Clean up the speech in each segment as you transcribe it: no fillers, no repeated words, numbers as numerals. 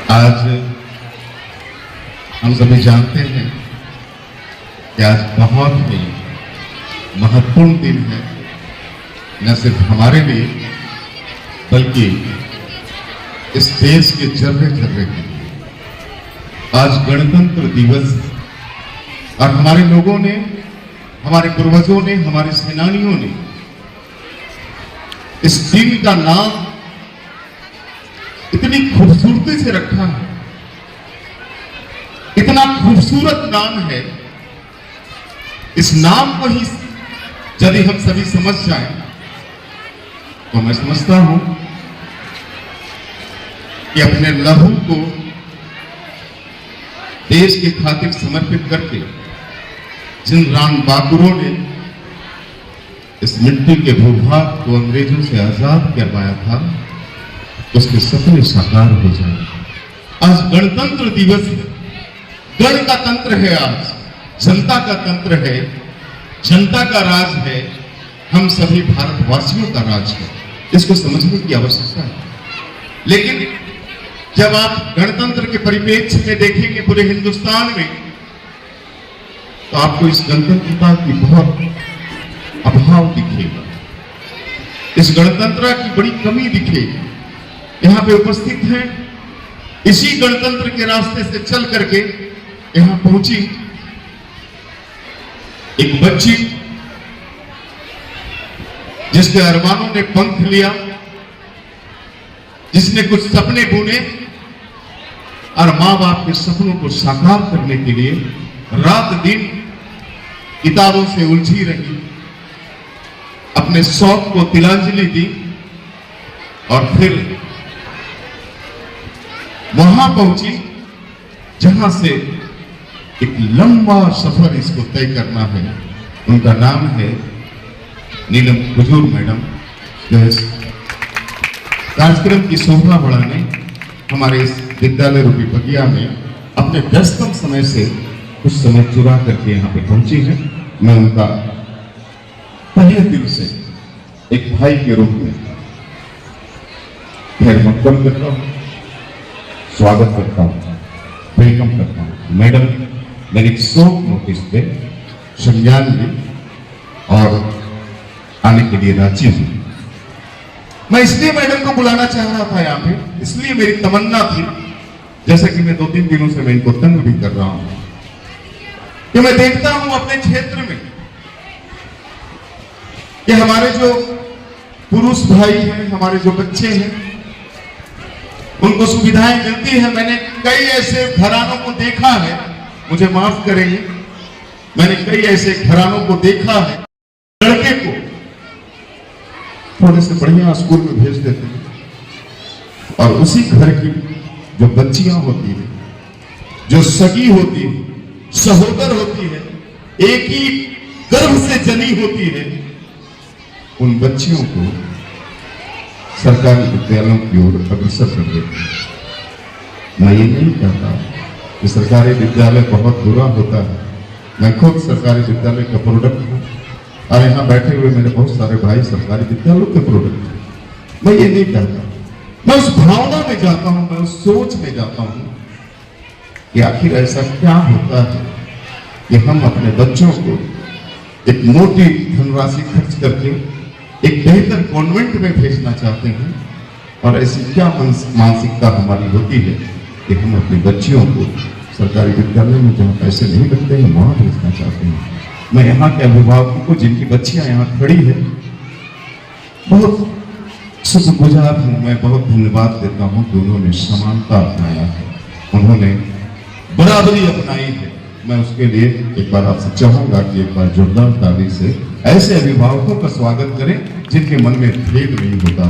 आज हम सभी जानते हैं कि आज बहुत ही महत्वपूर्ण दिन है, न सिर्फ हमारे लिए बल्कि इस देश के जर्रे जर्रे के लिए। आज गणतंत्र दिवस है और हमारे लोगों ने, हमारे पूर्वजों ने, हमारे सेनानियों ने इस दिन का नाम इतनी खूबसूरती से रखा है। इतना खूबसूरत नाम है, इस नाम को ही यदि हम सभी समझ जाएं तो मैं समझता हूं कि अपने लहू को देश के खातिर समर्पित करके जिन राम बाकुरों ने इस मिट्टी के भूभाग को अंग्रेजों से आजाद करवाया था, उसके सपने साकार हो जाए। आज गणतंत्र दिवस है, गण का तंत्र है, आज जनता का तंत्र है, जनता का राज है, हम सभी भारतवासियों का राज है। इसको समझने की आवश्यकता है। लेकिन जब आप गणतंत्र के परिप्रेक्ष्य में देखेंगे पूरे हिंदुस्तान में, तो आपको इस गणतंत्रता की बहुत अभाव दिखेगा, इस गणतंत्र की बड़ी कमी दिखेगी। यहां पे उपस्थित हैं, इसी गणतंत्र के रास्ते से चल करके यहां पहुंची एक बच्ची जिसके अरमानों ने पंख लिया, जिसने कुछ सपने बुने और मां बाप के सपनों को साकार करने के लिए रात दिन किताबों से उलझी रही, अपने शौक को तिलांजलि दी और फिर वहां पहुंची जहां से एक लंबा सफर इसको तय करना है। उनका नाम है नीलम कुजूर मैडम, जो इस कार्यक्रम की शोभा बढ़ाने हमारे इस विद्यालय रूपी बगिया में अपने व्यस्तम समय से कुछ समय चुरा करके यहाँ पे पहुंची है। मैं उनका तहे दिल से एक भाई के रूप में खैर मकदम करता हूँ, स्वागत करता हूँ, वेलकम करता हूँ। मैडम मेरी शोक नोटिस पे संज्ञान ली और आने के लिए राजी हुई। मैं इसलिए मैडम को बुलाना चाह रहा था यहाँ पे, इसलिए मेरी तमन्ना थी, जैसा कि मैं 2-3 दिनों से मैं इनको तंग भी कर रहा हूं, कि मैं देखता हूं अपने क्षेत्र में कि हमारे जो पुरुष भाई हैं, हमारे जो बच्चे हैं, उनको सुविधाएं मिलती है। मैंने कई ऐसे घरानों को देखा है, मुझे माफ करेंगे, मैंने कई ऐसे घरानों को देखा है, लड़के को थोड़े से बढ़िया स्कूल में भेज देते हैं और उसी घर की जो बच्चियां होती है, जो सगी होती है, सहोदर होती है, एक ही गर्भ से जनी होती है, उन बच्चियों को सरकारी विद्यालयों की ओर अग्रसर कर देते हैं। मैं ये नहीं कहता कि सरकारी विद्यालय बहुत बुरा होता है, मैं खुद सरकारी विद्यालय का प्रोडक्ट हूँ और यहाँ बैठे हुए मेरे बहुत सारे भाई सरकारी विद्यालयों के प्रोडक्ट हैं। मैं ये नहीं कहता, मैं उस भावना में जाता हूँ, मैं उस सोच में जाता हूँ कि आखिर ऐसा क्या होता है कि हम अपने बच्चों को एक मोटी धनराशि खर्च करके एक बेहतर कॉन्वेंट में भेजना चाहते हैं, और ऐसी क्या मानसिकता हमारी होती है कि हम अपनी बच्चियों को सरकारी विद्यालय में जहाँ पैसे नहीं लगते हैं वहां भेजना चाहते हैं। मैं यहाँ के अभिभावकों को, जिनकी बच्चियां यहाँ खड़ी है, बहुत शुक्रगुजार हूँ, मैं बहुत धन्यवाद देता हूँ कि उन्होंने समानता अपनाया है, उन्होंने बराबरी अपनाई है। मैं उसके लिए एक बार आपसे चाहूंगा कि एक बार जोरदार ताली से ऐसे अभिभावकों का स्वागत करें जिनके मन में भेद नहीं होता।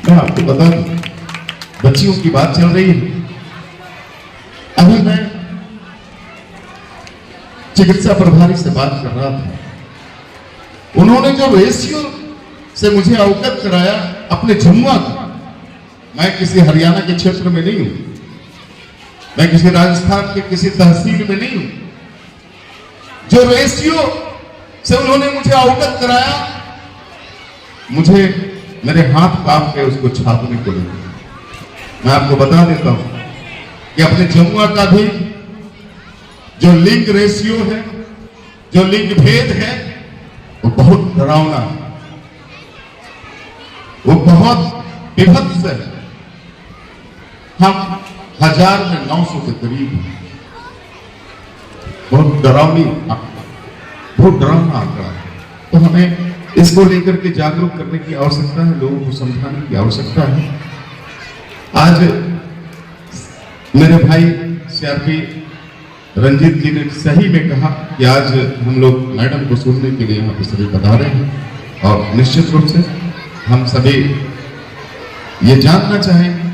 मैं आपको बता दूं, बच्चियों की बात चल रही है, अभी मैं चिकित्सा प्रभारी से बात कर रहा था, उन्होंने जो रेशियो से मुझे अवगत कराया अपने जमुआ का, मैं किसी हरियाणा के क्षेत्र में नहीं हूं, मैं किसी राजस्थान के किसी तहसील में नहीं हूं, जो रेशियो से उन्होंने मुझे अवगत कराया, मुझे मेरे हाथ कांप के उसको छापने को लगे। मैं आपको बता देता हूं कि अपने जमुआ का भी जो लिंग रेशियो है, जो लिंग भेद है, वो बहुत डरावना है, वो बहुत विभत्स है। हम 1000 में 900 के करीब हैं। बहुत डरावनी आंकड़ा, बहुत डरावना आंकड़ा है। तो हमें इसको लेकर के जागरूक करने की आवश्यकता है, लोगों को समझाने की आवश्यकता है। आज मेरे भाई सीआरपी रंजीत जी ने सही में कहा कि आज हम लोग मैडम को सुनने के लिए यहाँ पे सभी बता रहे हैं, और निश्चित रूप से हम सभी ये जानना चाहेंगे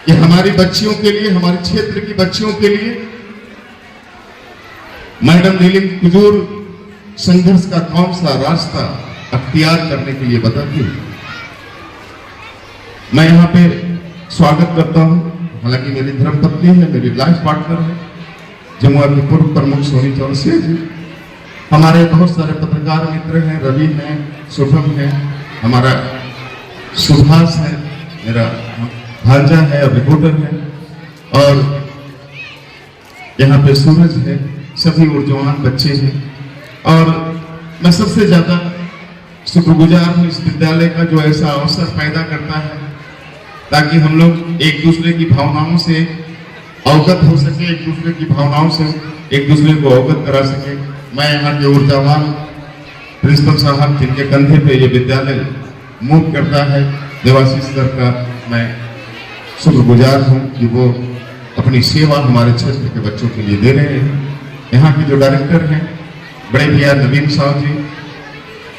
कि हमारी बच्चियों के लिए, हमारे क्षेत्र की बच्चियों के लिए मैडम नीलिम कुजूर संघर्ष का कौन सा रास्ता अख्तियार करने के लिए बताती है। मैं यहाँ पे स्वागत करता हूँ, हालांकि मेरी धर्मपत्नी है, मेरी लाइफ पार्टनर है, जमुआ के पूर्व प्रमुख सोनी चौरसिया जी, हमारे बहुत सारे पत्रकार मित्र हैं, रवि हैं, शुभम है, हमारा सुभाष है, मेरा भांजा है और रिपोर्टर है, और यहाँ पे सूरज है, सभी ऊर्जावान बच्चे हैं। और मैं सबसे ज्यादा शुक्रगुजार हूँ इस विद्यालय का, जो ऐसा अवसर पैदा करता है ताकि हम लोग एक दूसरे की भावनाओं से अवगत हो सके, एक दूसरे की भावनाओं से एक दूसरे को अवगत करा सके। मैं यहाँ के ऊर्जावान प्रिंसिपल साहब, जिनके कंधे पे ये विद्यालय मूव करता है, देवाशीष सर का मैं शुक्रगुजार हूँ कि वो अपनी सेवा हमारे क्षेत्र के बच्चों के लिए दे रहे हैं। यहाँ के जो डायरेक्टर हैं बड़े भैया नवीन साहब जी,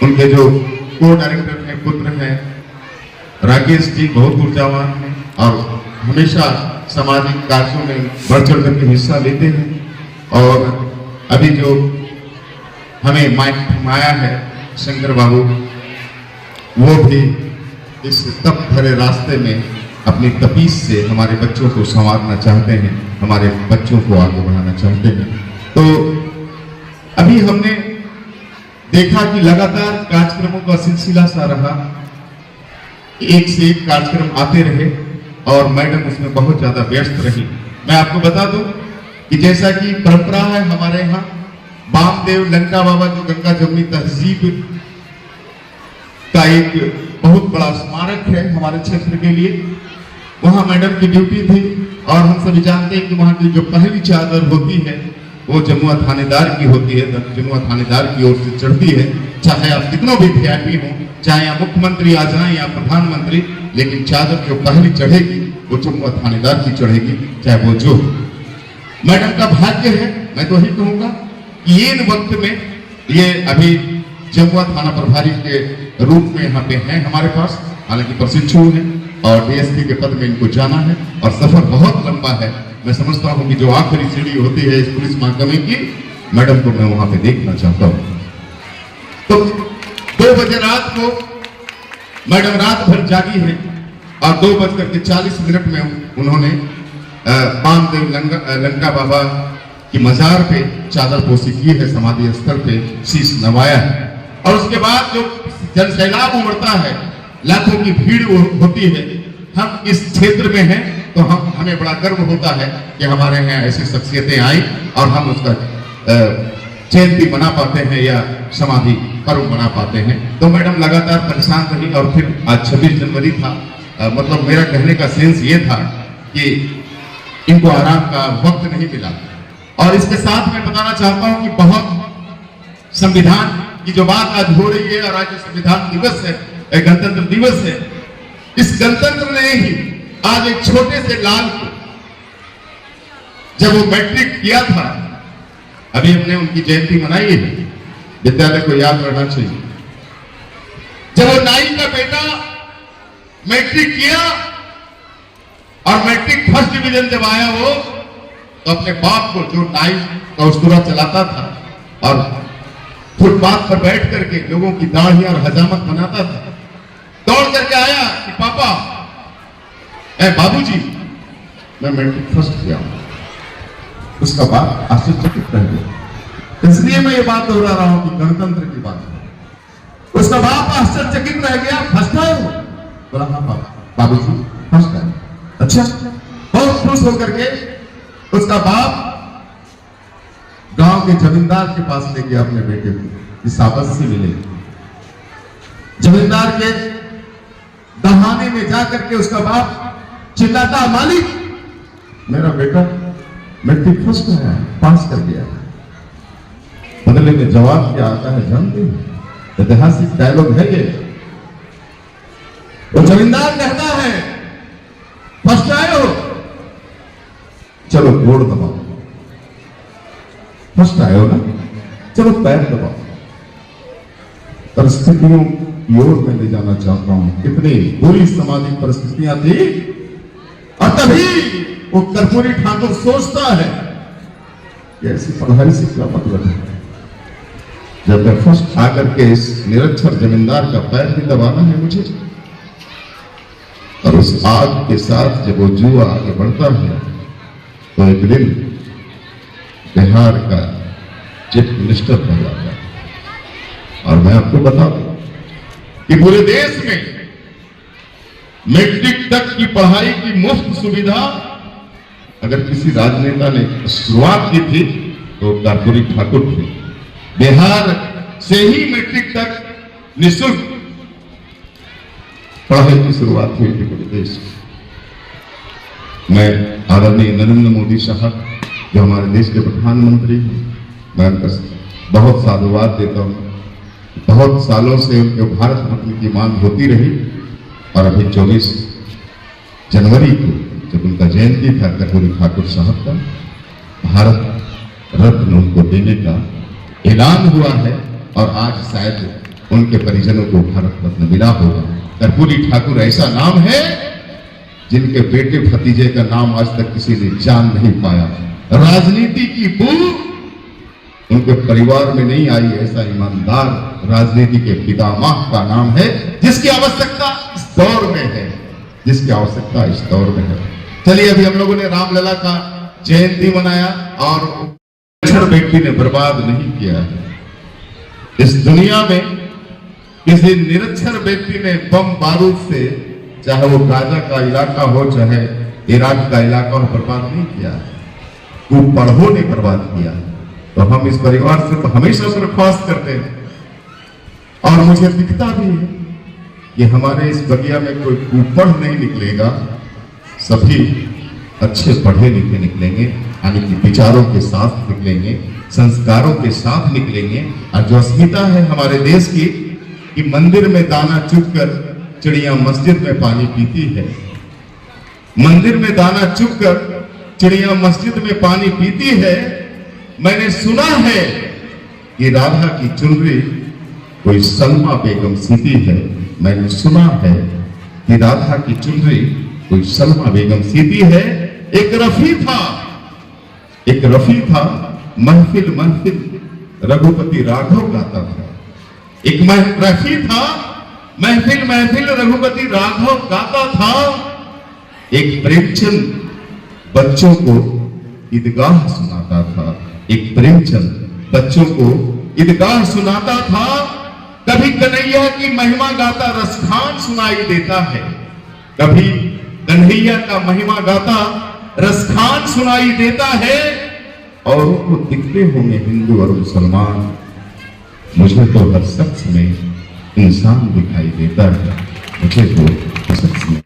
उनके जो को डायरेक्टर हैं, पुत्र हैं राकेश जी, बहुत ऊर्जावान हैं और हमेशा सामाजिक कार्यों में बढ़ चढ़ करके हिस्सा लेते हैं। और अभी जो हमें माइक थमाया है शंकर बाबू, वो भी इस तप भरे रास्ते में अपनी तपीस से हमारे बच्चों को संवारना चाहते हैं, हमारे बच्चों को आगे बढ़ाना चाहते हैं। तो अभी हमने देखा कि लगातार कार्यक्रमों का सिलसिला सा रहा, एक से एक कार्यक्रम आते रहे और मैडम उसमें बहुत ज्यादा व्यस्त रही। मैं आपको बता दूं कि जैसा कि परंपरा है हमारे यहाँ, बामदेव लंका बाबा जो गंगा जमुनी तहजीब का एक बहुत बड़ा स्मारक है हमारे क्षेत्र के लिए, वहां मैडम की ड्यूटी थी। और हम सभी जानते हैं कि वहां की जो पहली चादर होती है वो जमुआ थानेदार की होती है, जमुआ थानेदार की ओर से चढ़ती है। चाहे आप कितनों भी वीआईपी हों, चाहे आप मुख्यमंत्री आ जाएं या प्रधानमंत्री, लेकिन चादर जो पहली चढ़ेगी वो जमुआ थानेदार की चढ़ेगी, चाहे वो जो। मैडम का भाग्य है, मैं तो यही कहूंगा कि इन वक्त में ये अभी जमुआ थाना प्रभारी के रूप में यहाँ पे हैं हमारे पास, हालांकि प्रशिक्षु हैं और डीएसपी के पद में इनको जाना है और सफर बहुत लंबा है। मैं समझता हूँ कि जो आखिरी सीढ़ी होती है इस पुलिस महकमे की, मैडम को मैं वहां पे देखना चाहता हूँ। तो 2 बजे रात को मैडम रात भर जागी है और 2:40 में उन्होंने बामदेव लंका बाबा की मजार पे चादर पोशी की है, समाधि स्थल पे शीश नवाया है। और उसके बाद जो जनसैलाब उमड़ता है, लाखों की भीड़ होती है, हम इस क्षेत्र में हैं तो हमें बड़ा गर्व होता है कि हमारे यहाँ ऐसी शख्सियतें आई और हम उसका जयंती मना पाते हैं या समाधि पर्व मना पाते हैं। तो मैडम लगातार परेशान रही और फिर आज 26 जनवरी था, मतलब मेरा कहने का सेंस ये था कि इनको आराम का वक्त नहीं मिला। और इसके साथ मैं बताना चाहता हूं कि बहुत संविधान की जो बात आज हो रही है और आज संविधान दिवस है, गणतंत्र दिवस है, इस गणतंत्र ने ही आज एक छोटे से लाल को, जब वो मैट्रिक किया था, अभी हमने उनकी जयंती मनाई है, विद्यालय को याद रहना चाहिए, जब वो नाई का बेटा मैट्रिक किया और मैट्रिक फर्स्ट डिवीजन जब आया वो, तो अपने बाप को, जो नाई का उस्तरा चलाता था और फुटपाथ पर बैठ करके लोगों की दाढ़ी और हजामत बनाता था, दौड़ करके आया कि पापा, बाबूजी, मैं मैट्रिक फर्स्ट किया। उसका बाप आश्चर्यचकित रह गया। इसलिए मैं ये बात दोहरा रहा हूं कि गणतंत्र की बात है। उसका बाप आश्चर्यचकित रह गया, फर्स्ट आए हो? बोला हाँ बाबूजी फर्स्ट आए। अच्छा, बहुत खुश होकर के उसका बाप गांव के जमींदार के पास ले गया अपने बेटे को, शाबाशी मिले। जमींदार के दहाने में जाकर के उसका बाप चिल्लाता, मालिक मेरा बेटा मैट्रिक फर्स्ट आया, पास कर गया। बदले में जवाब क्या आता है जानते हैं? ऐतिहासिक डायलॉग है ये। वो जमींदार कहता है, फर्स्ट आए हो, चलो गोड़ दबाओ। फर्स्ट आए हो ना, चलो पैर दबाओ। परिस्थितियों की ओर मैं ले जाना चाहता हूं, कितनी बुरी सामाजिक परिस्थितियां थी। और तभी वो कर्पूरी ठाकुर सोचता है कि ऐसी पढ़ाई से क्या मतलब है, जब मैं फर्स्ट आकर के इस निरक्षर जमींदार का पैर भी दबाना है मुझे। और उस आग के साथ जब वो जुआ आगे बढ़ता है तो एक दिन बिहार का चीफ मिनिस्टर बन जाता है। और मैं आपको बता दूं कि पूरे देश में मैट्रिक तक की पढ़ाई की मुफ्त सुविधा अगर किसी राजनेता ने शुरुआत की थी तो कर्पूरी ठाकुर थे। बिहार से ही मैट्रिक तक निःशुल्क पढ़ाई की शुरुआत हुई थी पूरे देश में। मैं आदरणीय नरेंद्र मोदी साहब जो हमारे देश के प्रधानमंत्री हैं, मैं उनका बहुत साधुवाद देता हूँ। बहुत सालों से उनके भारत रत्न की मांग होती रही और अभी 24 जनवरी को जब उनका जयंती था कर्पूरी ठाकुर साहब का, भारत रत्न उनको देने का ऐलान हुआ है। और आज शायद उनके परिजनों को भारत रत्न मिला होगा। कर्पूरी ठाकुर ऐसा नाम है जिनके बेटे भतीजे का नाम आज तक किसी ने जान नहीं पाया। राजनीति की बू उनके परिवार में नहीं आई, ऐसा ईमानदार राजनीति के पितामह का नाम है जिसकी आवश्यकता इस दौर में है, जिसकी आवश्यकता इस दौर में है। चलिए, अभी हम लोगों ने रामलला का जयंती मनाया और व्यक्ति ने बर्बाद नहीं किया है। इस दुनिया में किसी निरक्षर व्यक्ति ने बम बारूद से, चाहे वो गाजा का इलाका हो चाहे इराक का इलाका हो, बर्बाद नहीं किया। वो पढ़ो ने बर्बाद किया। तो हम इस परिवार से तो हमेशा दरख्वास्त करते हैं और मुझे दिखता भी है कि हमारे इस बगिया में कोई कुपढ़ नहीं निकलेगा, सभी अच्छे पढ़े लिखे निकलेंगे, यानी कि विचारों के साथ निकलेंगे, संस्कारों के साथ निकलेंगे। और जो अस्मिता है हमारे देश की कि मंदिर में दाना चुगकर चिड़िया मस्जिद में पानी पीती है। मंदिर में दाना चुगकर चिड़िया मस्जिद में पानी पीती है। मैंने सुना है कि राधा की चुनरी कोई सलमा बेगम सीती है। मैंने सुना है कि राधा की चुनरी कोई सलमा बेगम सीती है। एक रफी था महफिल महफिल रघुपति राघव गाता था। एक रफी था महफिल महफिल रघुपति राघव गाता था। एक प्रेमचंद बच्चों को ईदगाह सुनाता था। एक प्रेमचंद बच्चों को ईदगाह सुनाता था। कभी कन्हैया की महिमा गाता रसखान सुनाई देता है। कभी कन्हैया का महिमा गाता रसखान सुनाई देता है। और उनको दिखते होंगे हिंदू और मुसलमान, मुझे तो हर शख्स में इंसान दिखाई देता है। मुझे तो हर शख्स में